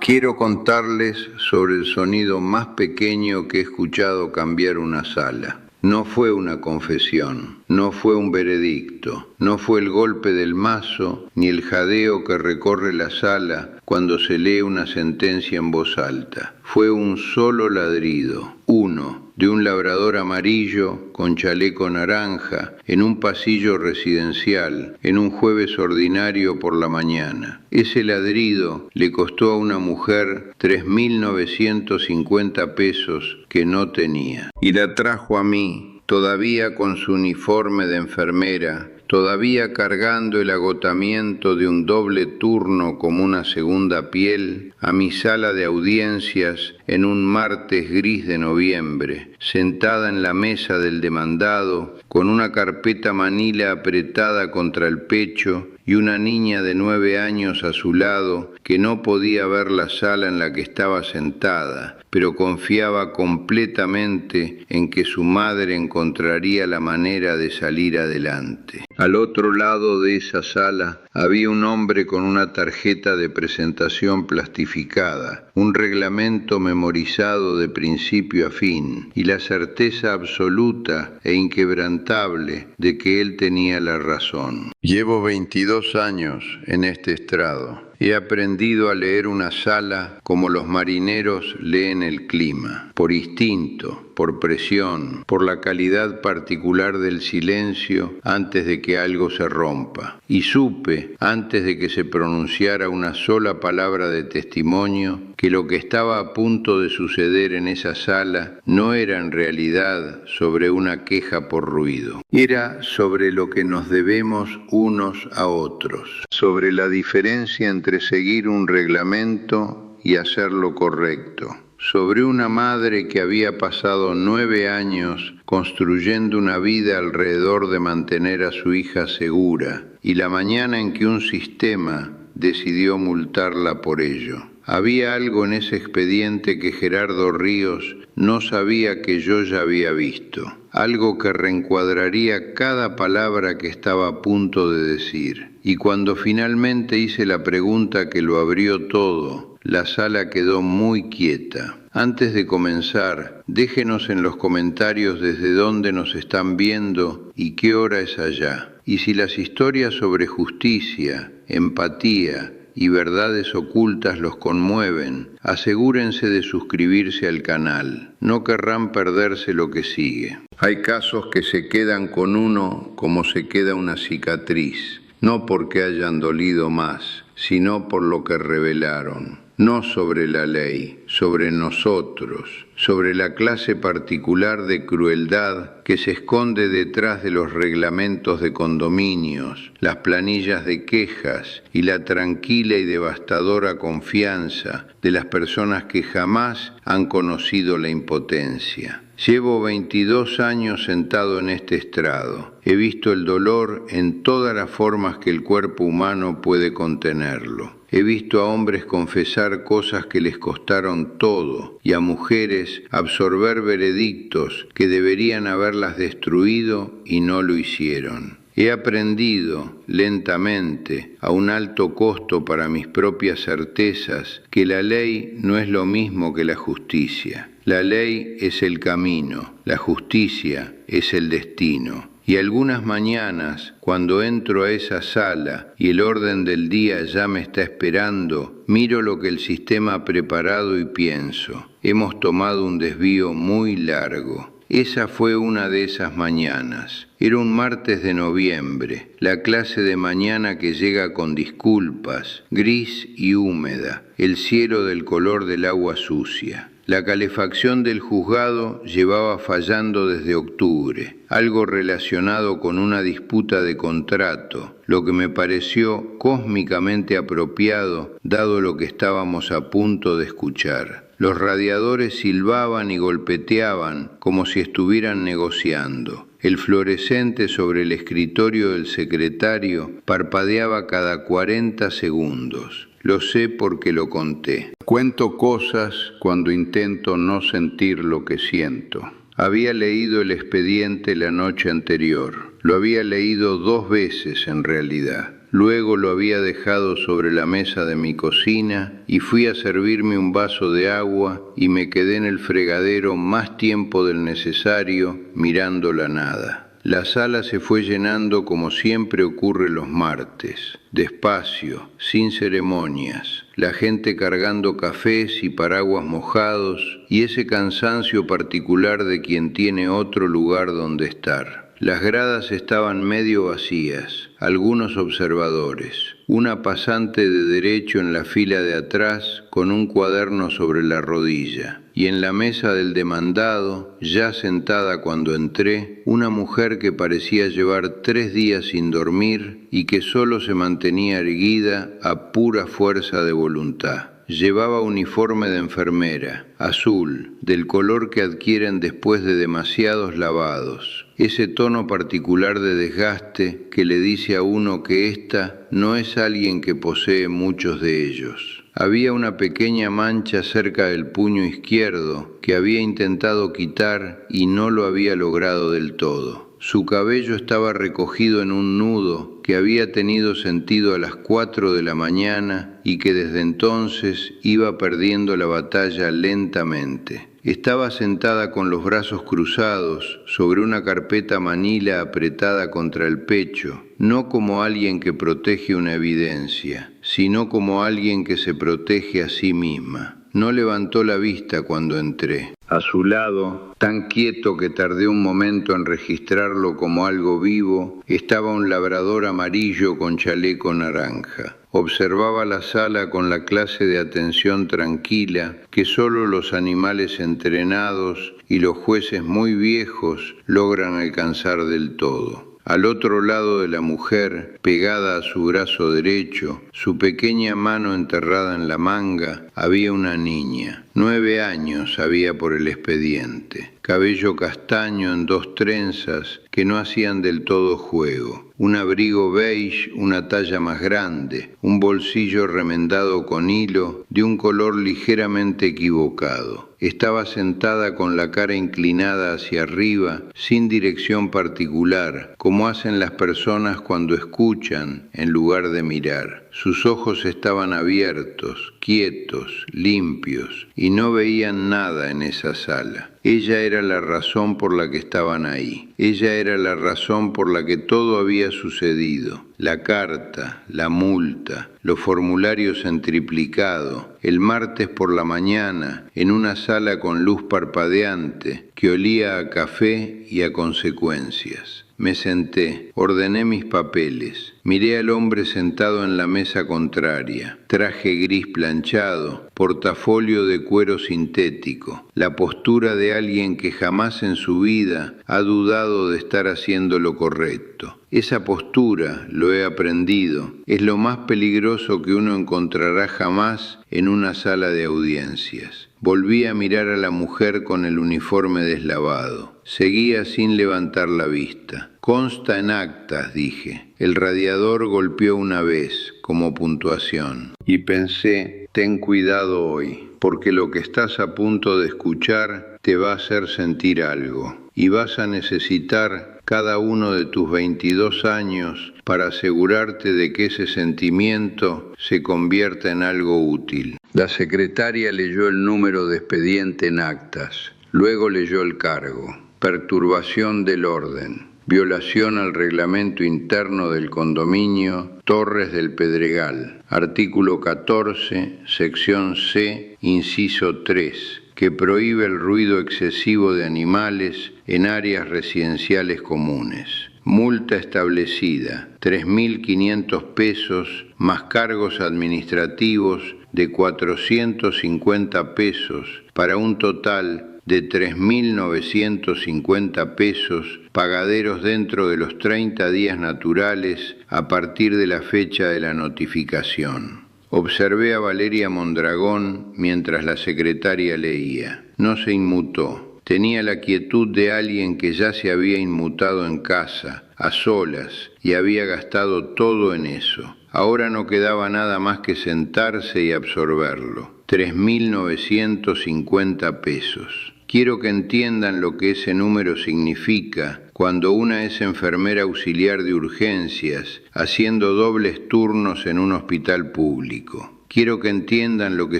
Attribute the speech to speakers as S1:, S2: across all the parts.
S1: Quiero contarles sobre el sonido más pequeño que he escuchado cambiar una sala. No fue una confesión, no fue un veredicto, no fue el golpe del mazo, ni el jadeo que recorre la sala cuando se lee una sentencia en voz alta. Fue un solo ladrido, uno, de un labrador amarillo con chaleco naranja, en un pasillo residencial, en un jueves ordinario por la mañana. Ese ladrido le costó a una mujer 3.950 pesos que no tenía. Y la trajo a mí, todavía con su uniforme de enfermera, todavía cargando el agotamiento de un doble turno como una segunda piel, a mi sala de audiencias en un martes gris de noviembre, sentada en la mesa del demandado, con una carpeta manila apretada contra el pecho y una niña de 9 años a su lado que no podía ver la sala en la que estaba sentada, pero confiaba completamente en que su madre encontraría la manera de salir adelante. Al otro lado de esa sala había un hombre con una tarjeta de presentación plastificada, un reglamento memorizado de principio a fin y la certeza absoluta e inquebrantable de que él tenía la razón. Llevo 22 años en este estrado. He aprendido a leer una sala como los marineros leen el clima, por instinto, por presión, por la calidad particular del silencio antes de que algo se rompa. Y supe, antes de que se pronunciara una sola palabra de testimonio, que lo que estaba a punto de suceder en esa sala no era en realidad sobre una queja por ruido. Era sobre lo que nos debemos unos a otros, sobre la diferencia entre seguir un reglamento y hacer lo correcto, sobre una madre que había pasado 9 años construyendo una vida alrededor de mantener a su hija segura, y la mañana en que un sistema decidió multarla por ello. Había algo en ese expediente que Gerardo Ríos no sabía que yo ya había visto, algo que reencuadraría cada palabra que estaba a punto de decir. Y cuando finalmente hice la pregunta que lo abrió todo, la sala quedó muy quieta. Antes de comenzar, déjenos en los comentarios desde dónde nos están viendo y qué hora es allá. Y si las historias sobre justicia, empatía y verdades ocultas los conmueven, asegúrense de suscribirse al canal. No querrán perderse lo que sigue. Hay casos que se quedan con uno como se queda una cicatriz, no porque hayan dolido más, sino por lo que revelaron. No sobre la ley, sobre nosotros, sobre la clase particular de crueldad que se esconde detrás de los reglamentos de condominios, las planillas de quejas y la tranquila y devastadora confianza de las personas que jamás han conocido la impotencia. Llevo 22 años sentado en este estrado. He visto el dolor en todas las formas que el cuerpo humano puede contenerlo. He visto a hombres confesar cosas que les costaron todo y a mujeres absorber veredictos que deberían haberlas destruido y no lo hicieron. He aprendido, lentamente, a un alto costo para mis propias certezas, que la ley no es lo mismo que la justicia. La ley es el camino, la justicia es el destino. Y algunas mañanas, cuando entro a esa sala y el orden del día ya me está esperando, miro lo que el sistema ha preparado y pienso, hemos tomado un desvío muy largo. Esa fue una de esas mañanas. Era un martes de noviembre, la clase de mañana que llega con disculpas, gris y húmeda, el cielo del color del agua sucia. La calefacción del juzgado llevaba fallando desde octubre, algo relacionado con una disputa de contrato, lo que me pareció cósmicamente apropiado dado lo que estábamos a punto de escuchar. Los radiadores silbaban y golpeteaban como si estuvieran negociando. El fluorescente sobre el escritorio del secretario parpadeaba cada 40 segundos. Lo sé porque lo conté. Cuento cosas cuando intento no sentir lo que siento. Había leído el expediente la noche anterior. Lo había leído 2 veces en realidad. luego lo había dejado sobre la mesa de mi cocina y fui a servirme un vaso de agua y me quedé en el fregadero más tiempo del necesario mirando la nada. La sala se fue llenando como siempre ocurre los martes, despacio, sin ceremonias, la gente cargando cafés y paraguas mojados y ese cansancio particular de quien tiene otro lugar donde estar. Las gradas estaban medio vacías, algunos observadores, una pasante de derecho en la fila de atrás con un cuaderno sobre la rodilla, y en la mesa del demandado, ya sentada cuando entré, una mujer que parecía llevar 3 días sin dormir y que solo se mantenía erguida a pura fuerza de voluntad. Llevaba uniforme de enfermera, azul, del color que adquieren después de demasiados lavados. Ese tono particular de desgaste que le dice a uno que ésta no es alguien que posee muchos de ellos. Había una pequeña mancha cerca del puño izquierdo que había intentado quitar y no lo había logrado del todo. Su cabello estaba recogido en un nudo que había tenido sentido a las 4 de la mañana y que desde entonces iba perdiendo la batalla lentamente. Estaba sentada con los brazos cruzados sobre una carpeta manila apretada contra el pecho, no como alguien que protege una evidencia, sino como alguien que se protege a sí misma. No levantó la vista cuando entré. A su lado, tan quieto que tardé un momento en registrarlo como algo vivo, estaba un labrador amarillo con chaleco naranja. Observaba la sala con la clase de atención tranquila que solo los animales entrenados y los jueces muy viejos logran alcanzar del todo. Al otro lado de la mujer, pegada a su brazo derecho, su pequeña mano enterrada en la manga, había una niña. 9 años había por el expediente. Cabello castaño en 2 trenzas que no hacían del todo juego. Un abrigo beige, una talla más grande, un bolsillo remendado con hilo de un color ligeramente equivocado. Estaba sentada con la cara inclinada hacia arriba, sin dirección particular, como hacen las personas cuando escuchan en lugar de mirar. Sus ojos estaban abiertos, quietos, limpios, y no veían nada en esa sala. Ella era la razón por la que estaban ahí. Ella era la razón por la que todo había sucedido. La carta, la multa, los formularios en triplicado, el martes por la mañana, en una sala con luz parpadeante, que olía a café y a consecuencias. Me senté, ordené mis papeles, miré al hombre sentado en la mesa contraria, traje gris planchado, portafolio de cuero sintético, la postura de alguien que jamás en su vida ha dudado de estar haciendo lo correcto. Esa postura, lo he aprendido, es lo más peligroso que uno encontrará jamás en una sala de audiencias. Volví a mirar a la mujer con el uniforme deslavado. Seguía sin levantar la vista. Consta en actas, dije. El radiador golpeó una vez, como puntuación. Y pensé, ten cuidado hoy, porque lo que estás a punto de escuchar te va a hacer sentir algo. Y vas a necesitar cada uno de tus 22 años para asegurarte de que ese sentimiento se convierta en algo útil. La secretaria leyó el número de expediente en actas. Luego leyó el cargo. Perturbación del orden. Violación al reglamento interno del condominio Torres del Pedregal. Artículo 14, sección C, inciso 3, que prohíbe el ruido excesivo de animales en áreas residenciales comunes. Multa establecida, 3.500 pesos más cargos administrativos de 450 pesos para un total de 3.950 pesos pagaderos dentro de los 30 días naturales a partir de la fecha de la notificación. Observé a Valeria Mondragón mientras la secretaria leía. No se inmutó. Tenía la quietud de alguien que ya se había inmutado en casa, a solas, y había gastado todo en eso. Ahora no quedaba nada más que sentarse y absorberlo. 3.950 pesos. Quiero que entiendan lo que ese número significa cuando una es enfermera auxiliar de urgencias, haciendo dobles turnos en un hospital público. Quiero que entiendan lo que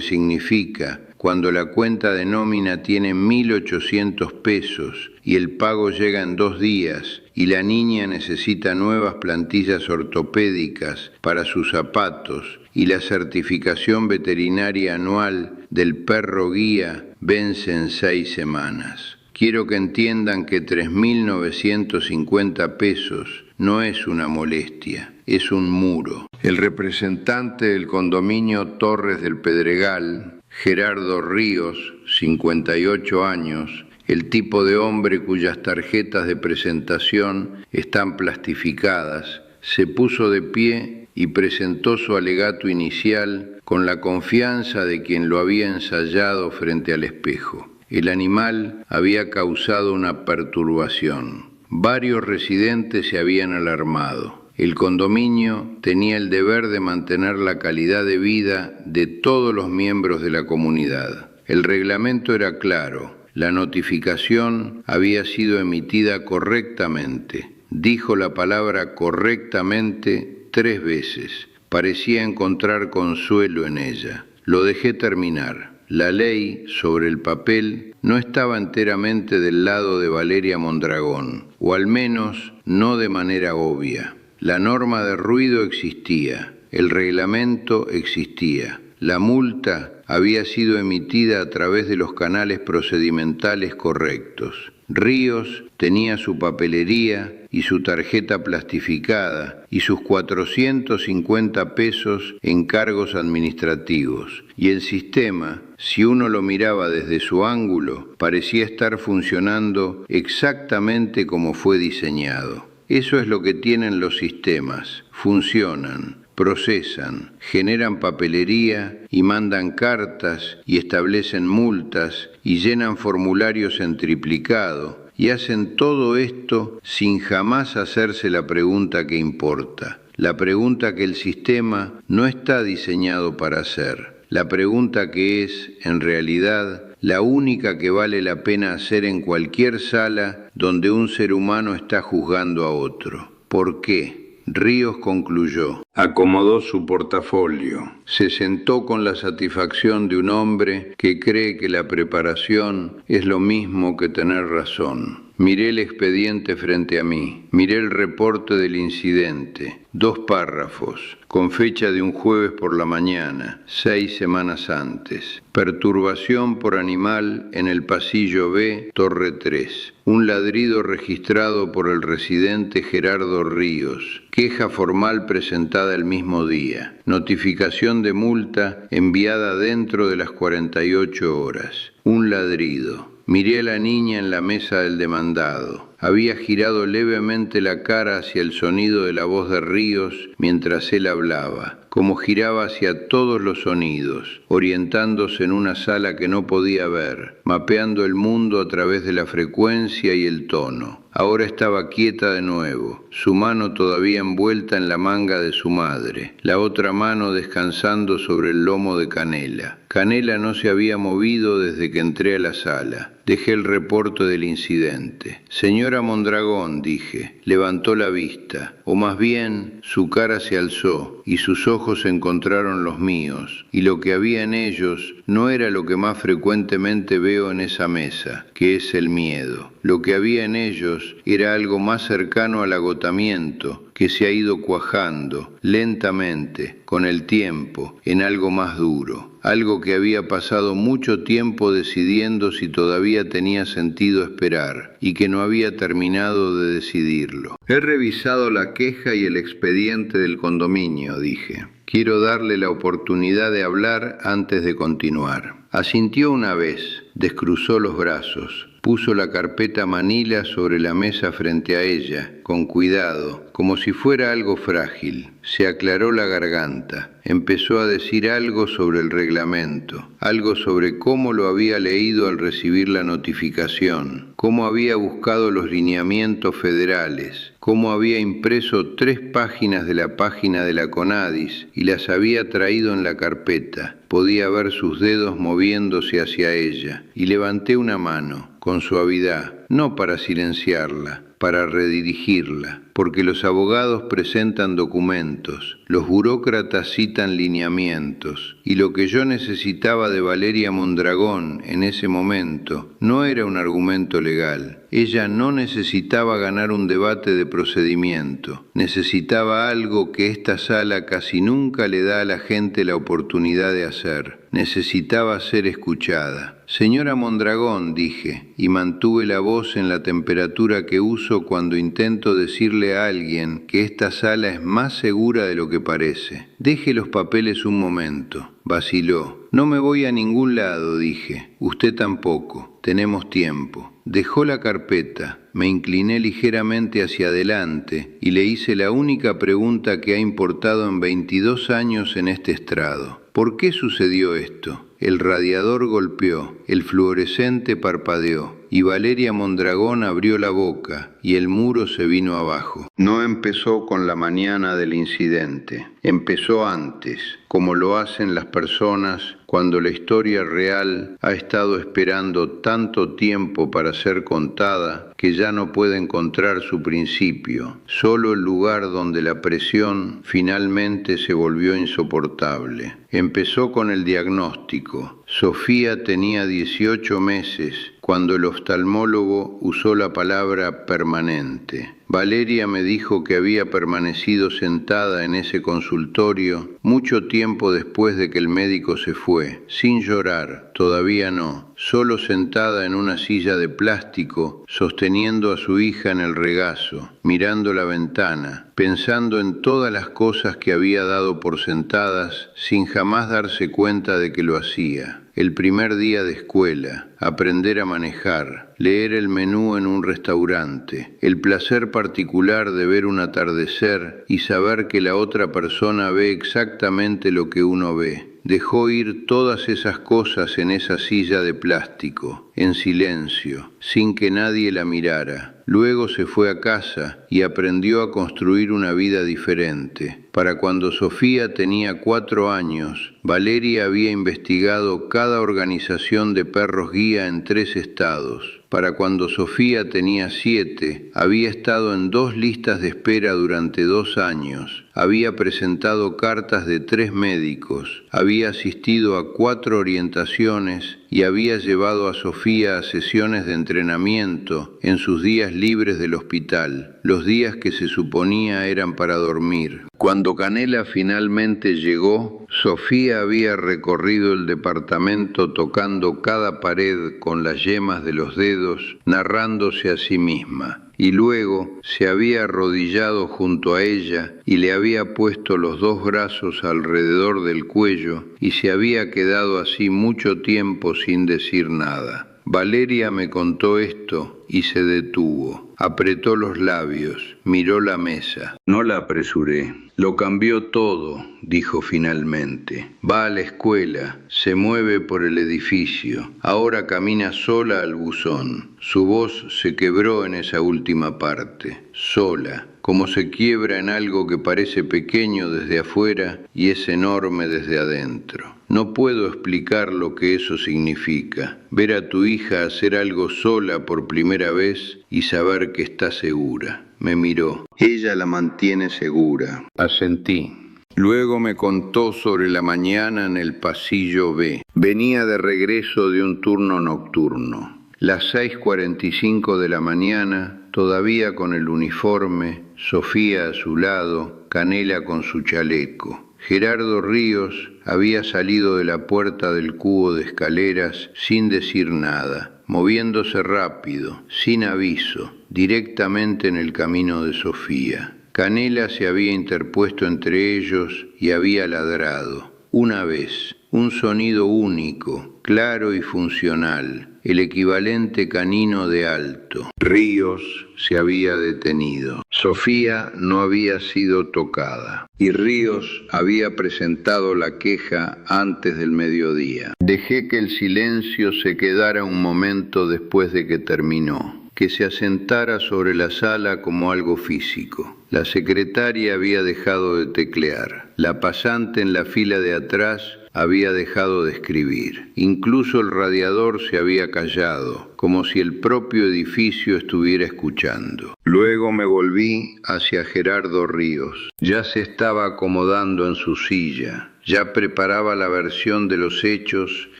S1: significa cuando la cuenta de nómina tiene 1.800 pesos y el pago llega en 2 días y la niña necesita nuevas plantillas ortopédicas para sus zapatos y la certificación veterinaria anual del perro guía vence en 6 semanas. Quiero que entiendan que 3.950 pesos no es una molestia, es un muro. El representante del condominio Torres del Pedregal, Gerardo Ríos, 58 años, el tipo de hombre cuyas tarjetas de presentación están plastificadas, se puso de pie y presentó su alegato inicial con la confianza de quien lo había ensayado frente al espejo. El animal había causado una perturbación. Varios residentes se habían alarmado. El condominio tenía el deber de mantener la calidad de vida de todos los miembros de la comunidad. El reglamento era claro. La notificación había sido emitida correctamente. Dijo la palabra correctamente 3 veces. Parecía encontrar consuelo en ella. Lo dejé terminar. La ley, sobre el papel, no estaba enteramente del lado de Valeria Mondragón, o al menos no de manera obvia. La norma de ruido existía, el reglamento existía, la multa había sido emitida a través de los canales procedimentales correctos. Ríos tenía su papelería y su tarjeta plastificada y sus 450 pesos en cargos administrativos. Y el sistema, si uno lo miraba desde su ángulo, parecía estar funcionando exactamente como fue diseñado. Eso es lo que tienen los sistemas, funcionan, procesan, generan papelería y mandan cartas y establecen multas y llenan formularios en triplicado y hacen todo esto sin jamás hacerse la pregunta que importa, la pregunta que el sistema no está diseñado para hacer, la pregunta que es, en realidad, la única que vale la pena hacer en cualquier sala donde un ser humano está juzgando a otro. ¿Por qué? Ríos concluyó, acomodó su portafolio, se sentó con la satisfacción de un hombre que cree que la preparación es lo mismo que tener razón. Miré el expediente frente a mí, miré el reporte del incidente, 2 párrafos, con fecha de un jueves por la mañana, 6 semanas antes. Perturbación por animal en el pasillo B, Torre 3. Un ladrido registrado por el residente Gerardo Ríos. Queja formal presentada el mismo día. Notificación de multa enviada dentro de las 48 horas. Un ladrido. Miré a la niña en la mesa del demandado. Había girado levemente la cara hacia el sonido de la voz de Ríos mientras él hablaba, como giraba hacia todos los sonidos, orientándose en una sala que no podía ver, mapeando el mundo a través de la frecuencia y el tono. Ahora estaba quieta de nuevo, su mano todavía envuelta en la manga de su madre, la otra mano descansando sobre el lomo de Canela. Canela no se había movido desde que entré a la sala. Dejé el reporte del incidente. Señora Mondragón, dije, levantó la vista, o más bien su cara se alzó y sus ojos encontraron los míos, y lo que había en ellos no era lo que más frecuentemente veo en esa mesa, que es el miedo. Lo que había en ellos era algo más cercano al agotamiento, que se ha ido cuajando, lentamente, con el tiempo, en algo más duro. Algo que había pasado mucho tiempo decidiendo si todavía tenía sentido esperar, y que no había terminado de decidirlo. He revisado la queja y el expediente del condominio, dije. Quiero darle la oportunidad de hablar antes de continuar. Asintió una vez, descruzó los brazos, puso la carpeta manila sobre la mesa frente a ella, con cuidado, como si fuera algo frágil. Se aclaró la garganta. Empezó a decir algo sobre el reglamento, algo sobre cómo lo había leído al recibir la notificación, cómo había buscado los lineamientos federales, cómo había impreso 3 páginas de la página de la CONADIS y las había traído en la carpeta. Podía ver sus dedos moviéndose hacia ella, y levanté una mano, con suavidad, no para silenciarla, para redirigirla, porque los abogados presentan documentos, los burócratas citan lineamientos, y lo que yo necesitaba de Valeria Mondragón en ese momento no era un argumento legal. Ella no necesitaba ganar un debate de procedimiento, necesitaba algo que esta sala casi nunca le da a la gente la oportunidad de hacer. Necesitaba ser escuchada. Señora Mondragón, dije, y mantuve la voz en la temperatura que uso cuando intento decirle a alguien que esta sala es más segura de lo que parece. Deje los papeles un momento. Vaciló. No me voy a ningún lado, dije. Usted tampoco. Tenemos tiempo. Dejó la carpeta. Me incliné ligeramente hacia adelante y le hice la única pregunta que ha importado en 22 años en este estrado. ¿Por qué sucedió esto? El radiador golpeó, el fluorescente parpadeó, y Valeria Mondragón abrió la boca, y el muro se vino abajo. No empezó con la mañana del incidente, empezó antes, como lo hacen las personas cuando la historia real ha estado esperando tanto tiempo para ser contada que ya no puede encontrar su principio, solo el lugar donde la presión finalmente se volvió insoportable. Empezó con el diagnóstico. Sofía tenía 18 meses cuando el oftalmólogo usó la palabra permanente. Valeria me dijo que había permanecido sentada en ese consultorio mucho tiempo después de que el médico se fue, sin llorar, todavía no, solo sentada en una silla de plástico, sosteniendo a su hija en el regazo, mirando la ventana, pensando en todas las cosas que había dado por sentadas sin jamás darse cuenta de que lo hacía. El primer día de escuela, aprender a manejar, leer el menú en un restaurante, el placer particular de ver un atardecer y saber que la otra persona ve exactamente lo que uno ve. Dejó ir todas esas cosas en esa silla de plástico, en silencio, sin que nadie la mirara. Luego se fue a casa y aprendió a construir una vida diferente. Para cuando Sofía tenía 4 años, Valeria había investigado cada organización de perros guía en 3 estados. Para cuando Sofía tenía 7, había estado en 2 listas de espera durante 2 años. Había presentado cartas de 3 médicos, había asistido a 4 orientaciones y había llevado a Sofía a sesiones de entrenamiento en sus días libres del hospital, los días que se suponía eran para dormir. Cuando Canela finalmente llegó, Sofía había recorrido el departamento tocando cada pared con las yemas de los dedos, narrándose a sí misma. Y luego se había arrodillado junto a ella y le había puesto los 2 brazos alrededor del cuello y se había quedado así mucho tiempo sin decir nada. Valeria me contó esto y se detuvo. Apretó los labios, miró la mesa. No la apresuré. Lo cambió todo, dijo finalmente. Va a la escuela, se mueve por el edificio. Ahora camina sola al buzón. Su voz se quebró en esa última parte. Sola, como se quiebra en algo que parece pequeño desde afuera y es enorme desde adentro. No puedo explicar lo que eso significa. Ver a tu hija hacer algo sola por primera vez y saber que está segura. Me miró. Ella la mantiene segura. Asentí. Luego me contó sobre la mañana en el pasillo B. Venía de regreso de un turno nocturno. Las 6:45 de la mañana, todavía con el uniforme, Sofía a su lado, Canela con su chaleco. Gerardo Ríos había salido de la puerta del cubo de escaleras sin decir nada, moviéndose rápido, sin aviso, directamente en el camino de Sofía. Canela se había interpuesto entre ellos y había ladrado. Una vez, un sonido único, claro y funcional, el equivalente canino de alto. Ríos se había detenido. Sofía no había sido tocada y Ríos había presentado la queja antes del mediodía. Dejé que el silencio se quedara un momento después de que terminó, que se asentara sobre la sala como algo físico. La secretaria había dejado de teclear. La pasante en la fila de atrás había dejado de escribir. Incluso el radiador se había callado, como si el propio edificio estuviera escuchando. Luego me volví hacia Gerardo Ríos. Ya se estaba acomodando en su silla. Ya preparaba la versión de los hechos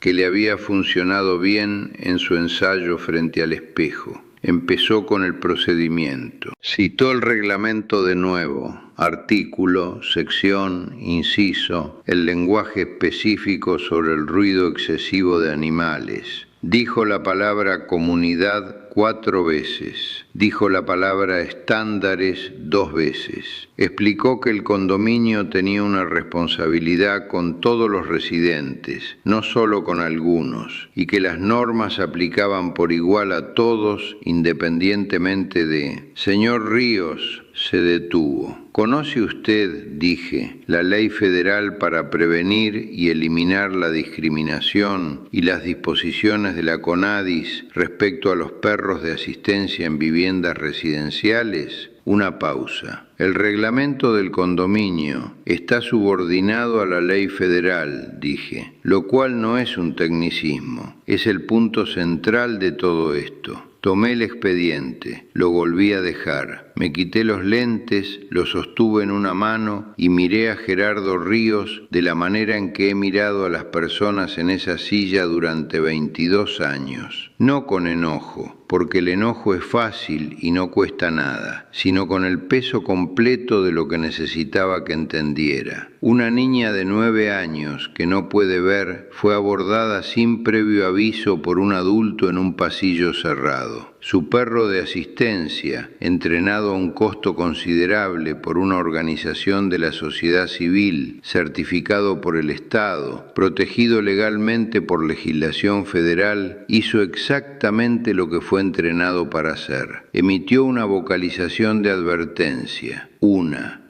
S1: que le había funcionado bien en su ensayo frente al espejo. Empezó con el procedimiento. Citó el reglamento de nuevo, artículo, sección, inciso, el lenguaje específico sobre el ruido excesivo de animales. Dijo la palabra comunidad 4 veces. Dijo la palabra estándares 2 veces. Explicó que el condominio tenía una responsabilidad con todos los residentes, no solo con algunos, y que las normas se aplicaban por igual a todos independientemente de... Señor Ríos, se detuvo. ¿Conoce usted, dije, la ley federal para prevenir y eliminar la discriminación y las disposiciones de la CONADIS respecto a los perros de asistencia en viviendas residenciales? Una pausa. El reglamento del condominio está subordinado a la ley federal, dije, lo cual no es un tecnicismo, es el punto central de todo esto. Tomé el expediente, lo volví a dejar, me quité los lentes, lo sostuve en una mano y miré a Gerardo Ríos de la manera en que he mirado a las personas en esa silla durante 22 años. No con enojo, porque el enojo es fácil y no cuesta nada, sino con el peso completo de lo que necesitaba que entendiera. Una niña de 9 años que no puede ver fue abordada sin previo aviso por un adulto en un pasillo cerrado. Su perro de asistencia, entrenado a un costo considerable por una organización de la sociedad civil, certificado por el Estado, protegido legalmente por legislación federal, hizo exactamente lo que fue entrenado para hacer. Emitió una vocalización de advertencia.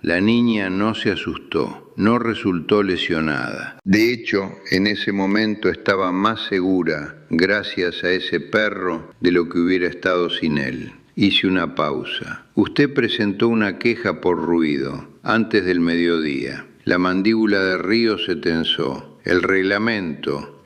S1: La niña no se asustó, no resultó lesionada. De hecho, en ese momento estaba más segura, gracias a ese perro, de lo que hubiera estado sin él. Hice una pausa. Usted presentó una queja por ruido, antes del mediodía. La mandíbula de Ríos se tensó. El reglamento,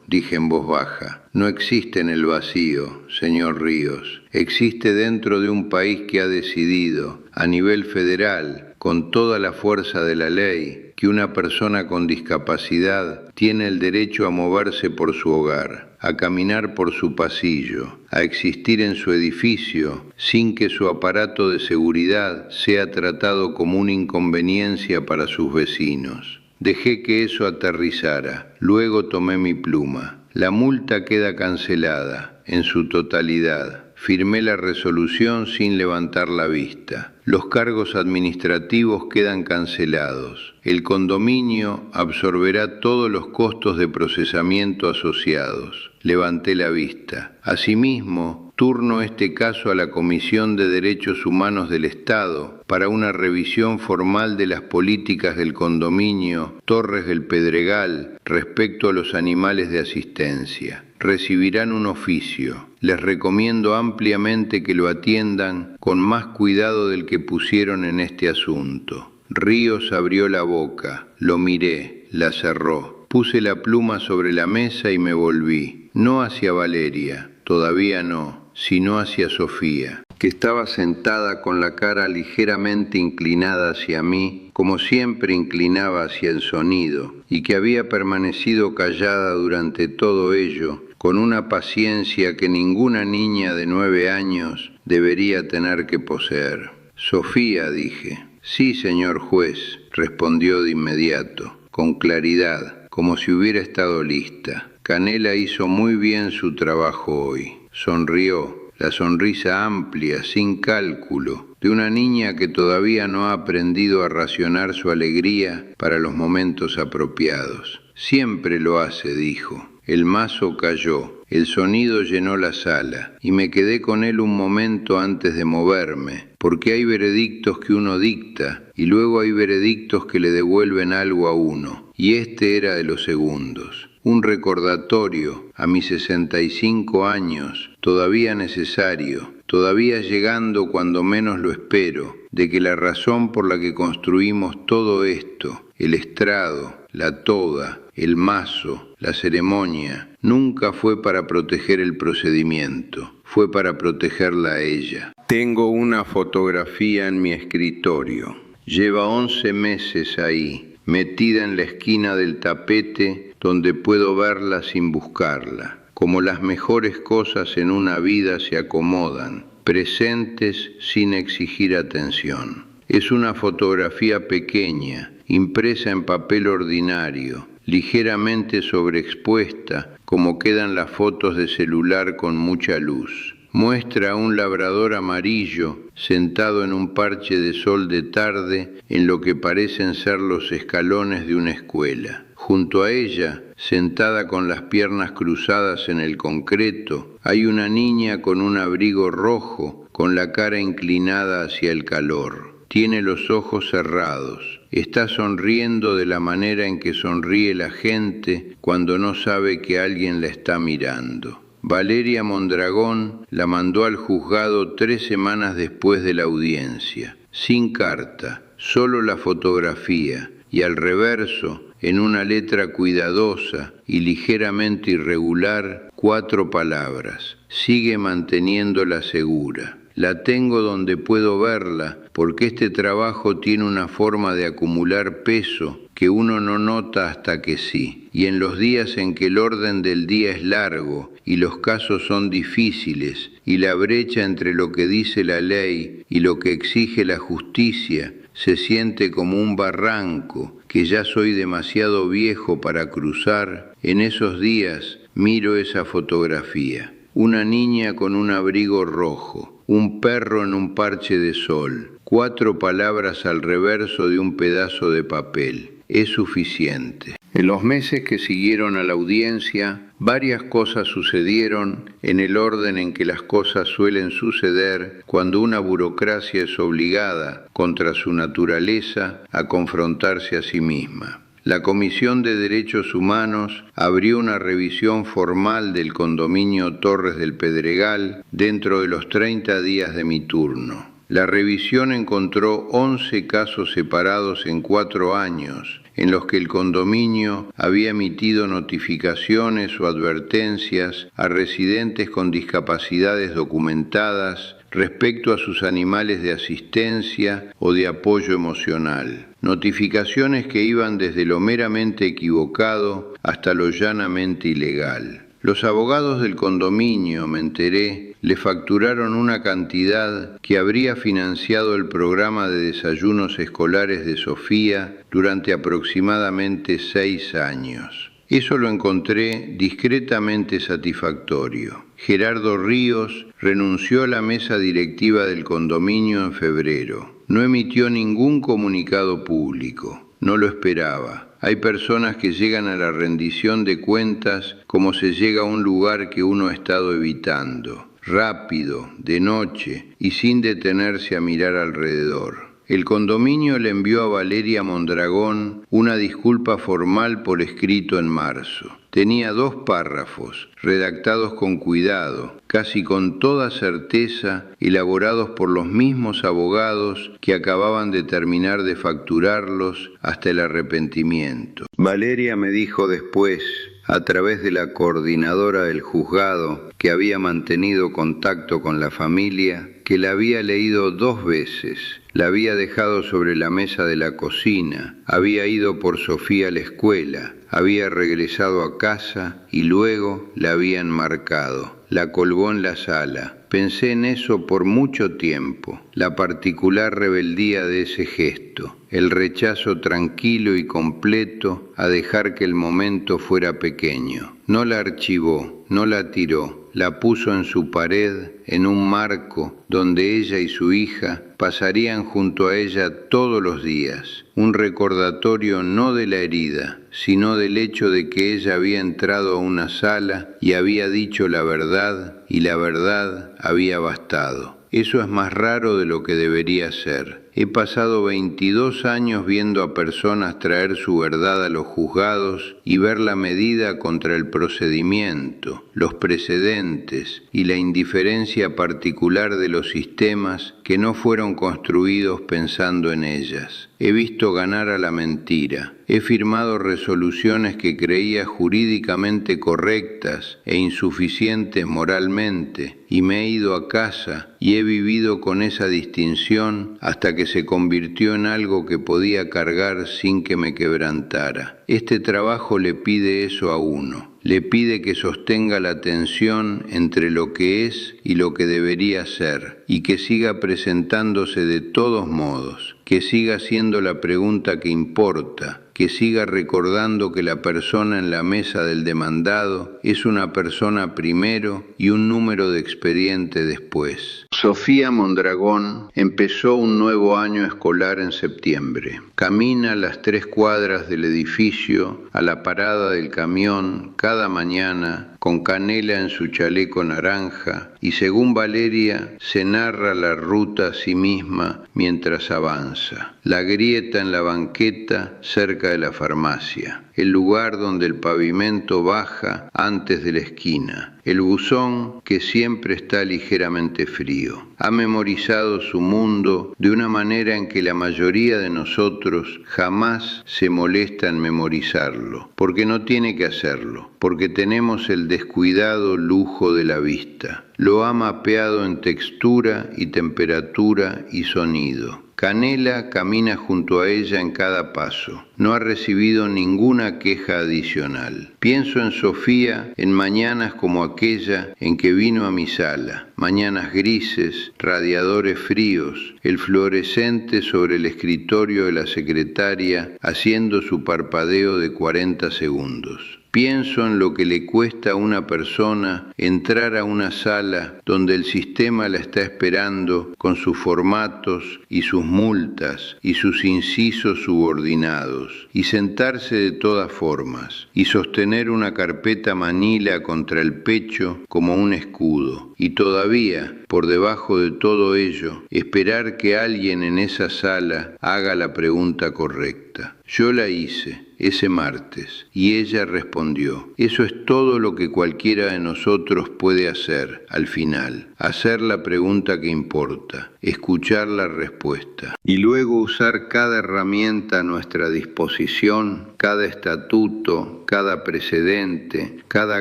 S1: dije en voz baja, no existe en el vacío, señor Ríos. Existe dentro de un país que ha decidido, a nivel federal, con toda la fuerza de la ley, que una persona con discapacidad tiene el derecho a moverse por su hogar, a caminar por su pasillo, a existir en su edificio sin que su aparato de seguridad sea tratado como una inconveniencia para sus vecinos. Dejé que eso aterrizara, luego tomé mi pluma. La multa queda cancelada, en su totalidad. Firmé la resolución sin levantar la vista. Los cargos administrativos quedan cancelados. El condominio absorberá todos los costos de procesamiento asociados. Levanté la vista. Asimismo, turno este caso a la Comisión de Derechos Humanos del Estado para una revisión formal de las políticas del condominio Torres del Pedregal respecto a los animales de asistencia. Recibirán un oficio. Les recomiendo ampliamente que lo atiendan con más cuidado del que pusieron en este asunto. Ríos abrió la boca, lo miré, la cerró. Puse la pluma sobre la mesa y me volví, no hacia Valeria, todavía no, sino hacia Sofía, que estaba sentada con la cara ligeramente inclinada hacia mí, como siempre inclinaba hacia el sonido, y que había permanecido callada durante todo ello, con una paciencia que ninguna niña de 9 años debería tener que poseer. Sofía, dije. Sí, señor juez, respondió de inmediato, con claridad, como si hubiera estado lista. Canela hizo muy bien su trabajo hoy. Sonrió, la sonrisa amplia, sin cálculo, de una niña que todavía no ha aprendido a racionar su alegría para los momentos apropiados. Siempre lo hace, dijo. El mazo cayó, el sonido llenó la sala, y me quedé con él un momento antes de moverme, porque hay veredictos que uno dicta, y luego hay veredictos que le devuelven algo a uno, y este era de los segundos. Un recordatorio, a mis 65 años, todavía necesario, todavía llegando cuando menos lo espero, de que la razón por la que construimos todo esto, el estrado, la toga, el mazo, la ceremonia, nunca fue para proteger el procedimiento, fue para protegerla a ella. Tengo una fotografía en mi escritorio. Lleva 11 meses ahí, metida en la esquina del tapete donde puedo verla sin buscarla. Como las mejores cosas en una vida se acomodan, presentes sin exigir atención. Es una fotografía pequeña, impresa en papel ordinario, ligeramente sobreexpuesta, como quedan las fotos de celular con mucha luz. Muestra a un labrador amarillo sentado en un parche de sol de tarde en lo que parecen ser los escalones de una escuela. Junto a ella, sentada con las piernas cruzadas en el concreto, hay una niña con un abrigo rojo, con la cara inclinada hacia el calor. Tiene los ojos cerrados. Está sonriendo de la manera en que sonríe la gente cuando no sabe que alguien la está mirando. Valeria Mondragón la mandó al juzgado 3 semanas después de la audiencia, sin carta, solo la fotografía, y al reverso, en una letra cuidadosa y ligeramente irregular, 4 palabras: sigue manteniéndola segura. La tengo donde puedo verla, porque este trabajo tiene una forma de acumular peso que uno no nota hasta que sí. Y en los días en que el orden del día es largo y los casos son difíciles y la brecha entre lo que dice la ley y lo que exige la justicia se siente como un barranco que ya soy demasiado viejo para cruzar, en esos días miro esa fotografía. Una niña con un abrigo rojo, un perro en un parche de sol, 4 palabras al reverso de un pedazo de papel. Es suficiente. En los meses que siguieron a la audiencia, varias cosas sucedieron en el orden en que las cosas suelen suceder cuando una burocracia es obligada, contra su naturaleza, a confrontarse a sí misma. La Comisión de Derechos Humanos abrió una revisión formal del condominio Torres del Pedregal dentro de los 30 días de mi turno. La revisión encontró 11 casos separados en 4 años, en los que el condominio había emitido notificaciones o advertencias a residentes con discapacidades documentadas respecto a sus animales de asistencia o de apoyo emocional. Notificaciones que iban desde lo meramente equivocado hasta lo llanamente ilegal. Los abogados del condominio, me enteré, le facturaron una cantidad que habría financiado el programa de desayunos escolares de Sofía durante aproximadamente 6 años. Eso lo encontré discretamente satisfactorio. Gerardo Ríos renunció a la mesa directiva del condominio en febrero. No emitió ningún comunicado público. No lo esperaba. Hay personas que llegan a la rendición de cuentas como se llega a un lugar que uno ha estado evitando, rápido, de noche y sin detenerse a mirar alrededor. El condominio le envió a Valeria Mondragón una disculpa formal por escrito en marzo. Tenía 2 párrafos, redactados con cuidado, casi con toda certeza, elaborados por los mismos abogados que acababan de terminar de facturarlos hasta el arrepentimiento. Valeria me dijo después, a través de la coordinadora del juzgado, que había mantenido contacto con la familia, que la había leído 2 veces. La había dejado sobre la mesa de la cocina, había ido por Sofía a la escuela, había regresado a casa y luego la había enmarcado. La colgó en la sala. Pensé en eso por mucho tiempo, la particular rebeldía de ese gesto, el rechazo tranquilo y completo a dejar que el momento fuera pequeño. No la archivó, no la tiró, la puso en su pared, en un marco donde ella y su hija pasarían junto a ella todos los días. Un recordatorio no de la herida, sino del hecho de que ella había entrado a una sala y había dicho la verdad, y la verdad había bastado. Eso es más raro de lo que debería ser. He pasado 22 años viendo a personas traer su verdad a los juzgados y ver la medida contra el procedimiento, los precedentes y la indiferencia particular de los sistemas que no fueron construidos pensando en ellas. He visto ganar a la mentira. He firmado resoluciones que creía jurídicamente correctas e insuficientes moralmente, y me he ido a casa y he vivido con esa distinción hasta que se convirtió en algo que podía cargar sin que me quebrantara. Este trabajo le pide eso a uno. Le pide que sostenga la tensión entre lo que es y lo que debería ser, y que siga presentándose de todos modos, que siga haciendo la pregunta que importa, que siga recordando que la persona en la mesa del demandado es una persona primero y un número de expediente después. Sofía Mondragón empezó un nuevo año escolar en septiembre. Camina las 3 cuadras del edificio a la parada del camión cada mañana con canela en su chaleco naranja y, según Valeria, se narra la ruta a sí misma mientras avanza. La grieta en la banqueta cerca de la farmacia, el lugar donde el pavimento baja antes de la esquina, el buzón que siempre está ligeramente frío. Ha memorizado su mundo de una manera en que la mayoría de nosotros jamás se molesta en memorizarlo, porque no tiene que hacerlo, porque tenemos el descuidado lujo de la vista. Lo ha mapeado en textura y temperatura y sonido. Canela camina junto a ella en cada paso. No ha recibido ninguna queja adicional. Pienso en Sofía en mañanas como aquella en que vino a mi sala. Mañanas grises, radiadores fríos, el fluorescente sobre el escritorio de la secretaria haciendo su parpadeo de 40 segundos. Pienso en lo que le cuesta a una persona entrar a una sala donde el sistema la está esperando con sus formatos y sus multas y sus incisos subordinados, y sentarse de todas formas, y sostener una carpeta manila contra el pecho como un escudo, y todavía, por debajo de todo ello, esperar que alguien en esa sala haga la pregunta correcta. Yo la hice ese martes y ella respondió. Eso es todo lo que cualquiera de nosotros puede hacer al final. Hacer la pregunta que importa, escuchar la respuesta y luego usar cada herramienta a nuestra disposición, cada estatuto, cada precedente, cada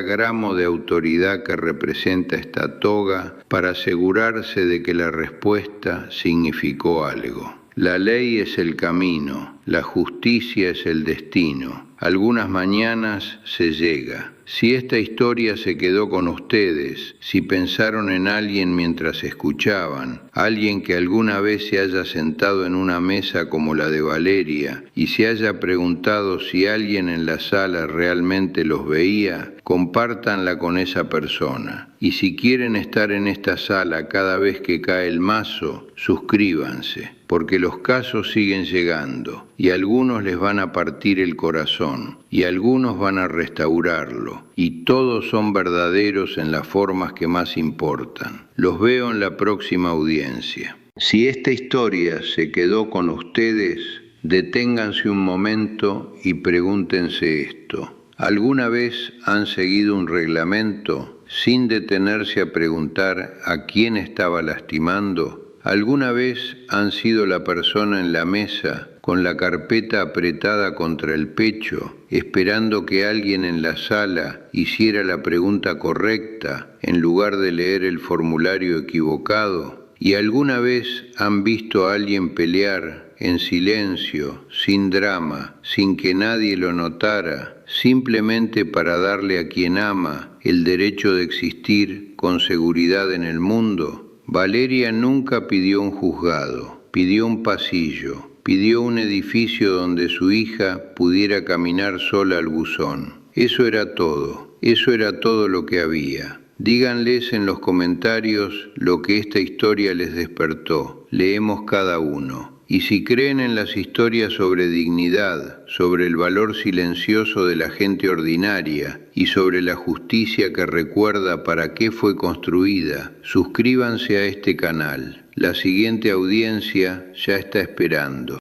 S1: gramo de autoridad que representa esta toga para asegurarse de que la respuesta significó algo. La ley es el camino, la justicia es el destino. Algunas mañanas se llega. Si esta historia se quedó con ustedes, si pensaron en alguien mientras escuchaban, alguien que alguna vez se haya sentado en una mesa como la de Valeria y se haya preguntado si alguien en la sala realmente los veía, compártanla con esa persona. Y si quieren estar en esta sala cada vez que cae el mazo, suscríbanse, porque los casos siguen llegando y algunos les van a partir el corazón y algunos van a restaurarlo, y todos son verdaderos en las formas que más importan. Los veo en la próxima audiencia. Si esta historia se quedó con ustedes, deténganse un momento y pregúntense esto. ¿Alguna vez han seguido un reglamento sin detenerse a preguntar a quién estaba lastimando? ¿Alguna vez han sido la persona en la mesa con la carpeta apretada contra el pecho, esperando que alguien en la sala hiciera la pregunta correcta en lugar de leer el formulario equivocado? ¿Y alguna vez han visto a alguien pelear en silencio, sin drama, sin que nadie lo notara, simplemente para darle a quien ama el derecho de existir con seguridad en el mundo? Valeria nunca pidió un juzgado, pidió un pasillo, pidió un edificio donde su hija pudiera caminar sola al buzón. Eso era todo lo que había. Díganles en los comentarios lo que esta historia les despertó. Leemos cada uno. Y si creen en las historias sobre dignidad, sobre el valor silencioso de la gente ordinaria y sobre la justicia que recuerda para qué fue construida, suscríbanse a este canal. La siguiente audiencia ya está esperando.